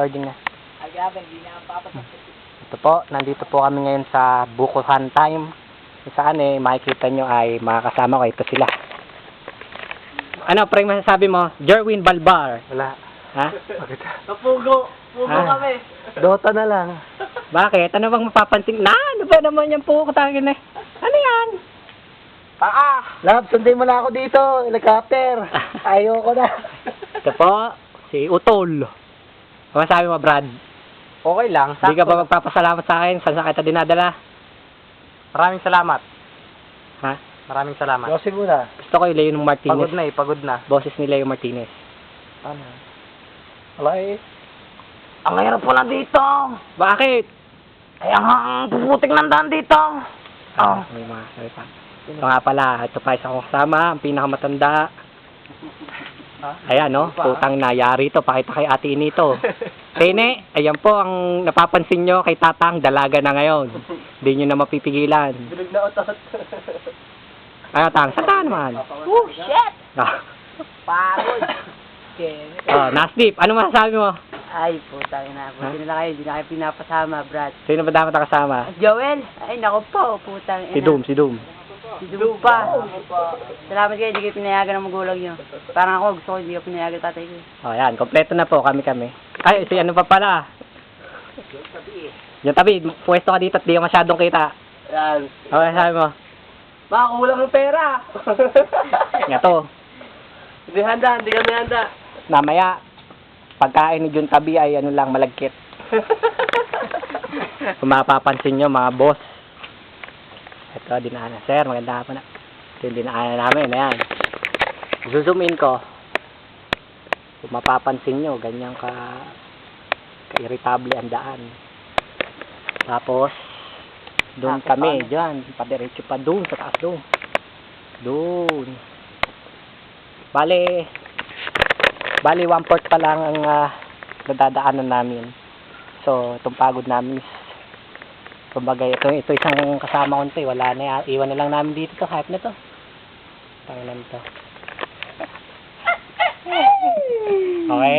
Recording na. Agaban, hindi na ang papatak. Ito po, nandito po kami ngayon sa Bukuhan Time. Kung saan makikita nyo ay mga kasama ko. Ito sila. Ano, pre, masasabi mo? Jerwin Balbar. Wala. Ha? Pugo kami. Dota na lang. Bakit? Ano bang mapapansin? Ano ba naman yan po? Kutangin na. Ano yan? Lab, sundin mo na ako dito. Helicopter. Ayoko na. Ito po, si Utol. Ano masabi mo, Brad? Okay lang. Hindi ka ba magpapasalamat sa akin? Saan sa kita dinadala? Maraming salamat. Ha? Maraming salamat. Yosi muna. Gusto ko yung Leo Martinez. Pagod na. Boses ni Leo Martinez. Ano? Wala eh. Ang hirap po lang dito. Bakit? Ay, ang puputik ng daan dito. May mga sabi pa. Ito nga pala, ito pa isang kasama, ang pinakamatanda. Ayan, no? Putang nayari ito. Pakita kay ate nito. Tene, ayan po ang napapansin nyo kay Tatang, dalaga na ngayon. Hindi nyo na mapipigilan. Bilog na otot. Ano, Tang? Saan naman? Oh, shit! Pagod. Nasdip, ano masasabi mo? Ay, putang ina. Buti na kayo, hindi na kayo pinapasama, Brad. Sino ba dapat nakasama? Joel, ay nako po, putang ina. Si Doom. Si Doom pa. Salamat kayo, hindi kayo pinayagan ng magulang nyo. Parang ako, gusto ko hindi kayo pinayagan tatay ko. Yan, kompleto na po kami. Ay, si ano pa pala? Yung tabi, pwesto ka dito at di ka masyadong kita. Yan. Okay, sabi mo. Baka kulang ng pera. Nga to, Hindi kami handa. namaya, pagkain ni Jun Tabi ay ano lang, malagkit. Kung mapapansin nyo, mga boss. Ito, dinaanan. Sir, maganda hapon na. Ito yung dinaanan namin. Ayan. Zoom in ko. Kung mapapansin nyo, ganyan ka-irritable ang daan. Tapos, doon kami, dyan. Padiretso pa doon, sa taas doon. Doon. Bale 1/4 pa lang ang nadadaanan namin. So, itong pagod namin is kumbaga ito isang kasama ko nito wala na, iwan na lang namin dito to, hype na to. Tanginan to. Okay.